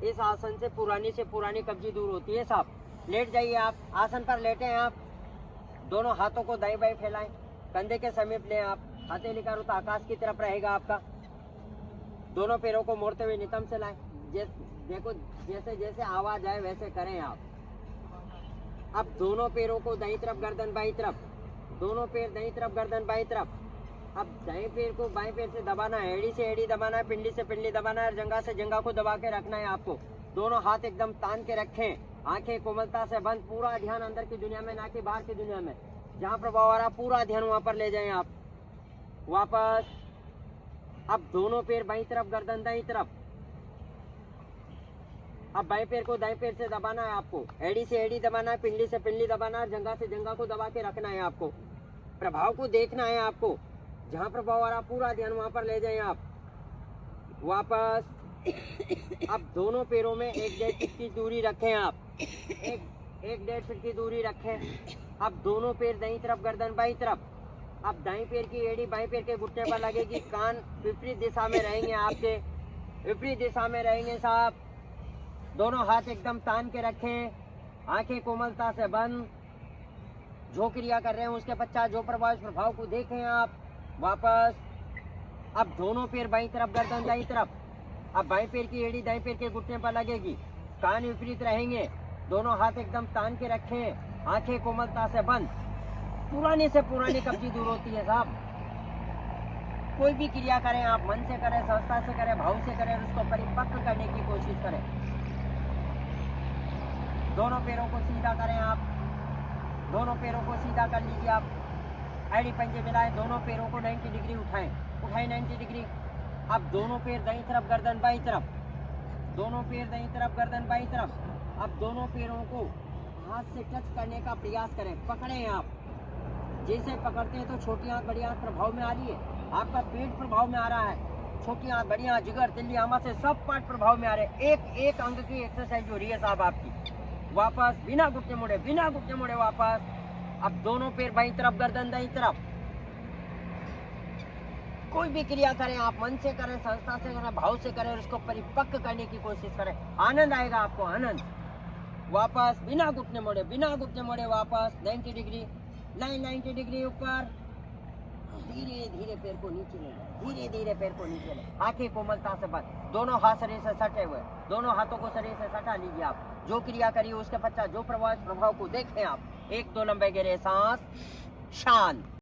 इस आसन से पुरानी कब्जी दूर होती है साहब। लेट जाइए आप, आसन पर लेटे हैं आप, दोनों हाथों को दाएं बाएं फैलाएं, कंधे के समीप लें आप, हथेली का रुख आकाश की तरफ रहेगा आपका। दोनों पैरों को मोड़ते हुए नितंब से लाएं। देखो जैसे जैसे आवाज आए वैसे करें आप। अब दोनों पैरों को दाईं तरफ गर्दन बाईं तरफ, दोनों पैर दाईं तरफ गर्दन बाईं तरफ। अब दाएं पैर को बाएं पैर से दबाना है, एड़ी से एड़ी दबाना है, पिंडली से पिंडली दबाना है, जंघा से जंघा को दबा के रखना है आपको। दोनों हाथ एकदम तान के रखें, आंखें कोमलता से बंद, पूरा ध्यान अंदर की दुनिया में, ना कि बाहर की दुनिया में। जहाँ प्रभाव आ रहा पूरा ध्यान वहां पर ले जाएं आप। वापस। अब दोनों पैर बाईं तरफ गर्दन दाईं तरफ। अब बाएं पैर को दाएं पैर से दबाना है आपको, एड़ी से एड़ी दबाना है, पिंडली से पिंडली दबाना है, जंघा से जंघा को दबा के रखना है आपको। प्रभाव को देखना है आपको, जहाँ प्रभाव आ रहा पूरा ध्यान वहां पर ले जाएं आप। वापस। अब दोनों पैरों में 1-1.5 फीट की दूरी रखें आप, 1-1.5 फीट की दूरी रखें। अब दोनों पैर दाईं तरफ गर्दन बाईं तरफ। अब दाईं पैर की एड़ी बाईं पैर के घुटने पर लगेगी, कान विपरीत दिशा में रहेंगे आपके, विपरीत दिशा में रहेंगे साहब। दोनों हाथ एकदम तान के रखें, आंखें कोमलता से बंद। जो क्रिया कर रहे हैं उसके पश्चात जो प्रभाव को देखें आप। वापस। अब दोनों पैर बाईं तरफ गर्दन दाईं तरफ। अब बाईं पैर की एड़ी दाईं पैर के घुटने पर लगेगी, कान विपरीत रहेंगे, दोनों हाथ एकदम तान के रखें, आंखें कोमलता से बंद। पुरानी से पुरानी कब्जी दूर होती है साहब। कोई भी क्रिया करें आप, मन से करें, संस्था से करें, भाव से करें, उसको परिपक्व करने की कोशिश करें। दोनों पैरों को सीधा करें आप, दोनों पैरों को सीधा कर लीजिए आप, एड़ी पंजे मिलाएं, दोनों पैरों को 90 डिग्री उठाएं 90 डिग्री। अब दोनों पैर दाईं तरफ गर्दन बाईं तरफ, दोनों पैर दाईं तरफ गर्दन बाईं तरफ। अब दोनों पैरों को हाथ से टच करने का प्रयास करें, पकड़ें आप। जैसे पकड़ते हैं तो छोटी आंत बड़ी आंत प्रभाव में आ रही है, आपका पेट प्रभाव में आ रहा है, छोटी आंत बड़ी आंत जिगर तिल्ली आमा से सब पार्ट प्रभाव में आ रहे हैं। एक अंग की एक्सरसाइज हो रही है साहब आपकी। वापस, बिना घुटने मोड़े वापस। अब दोनों पैर बाईं तरफ गर्दन दाईं तरफ। कोई भी क्रिया करें आप, मन से करें, संस्था से करें, भाव से करें, उसको परिपक्व करने की कोशिश करें, आनंद आएगा आपको, आनंद। वापस, बिना घुटने मोड़े वापस 90 डिग्री, लाइन 90 डिग्री ऊपर। धीरे धीरे पैर को नीचे ले जाए, धीरे धीरे पैर को नीचे ले, आंखें कोमलता से बंद, दोनों हाथ शरीर से सटे हुए, दोनों हाथों को शरीर से सटा लीजिए आप। जो क्रिया करिए उसके पश्चात जो प्रभाव को देखें आप। 1-2 लंबे गहरे सांस, शांत।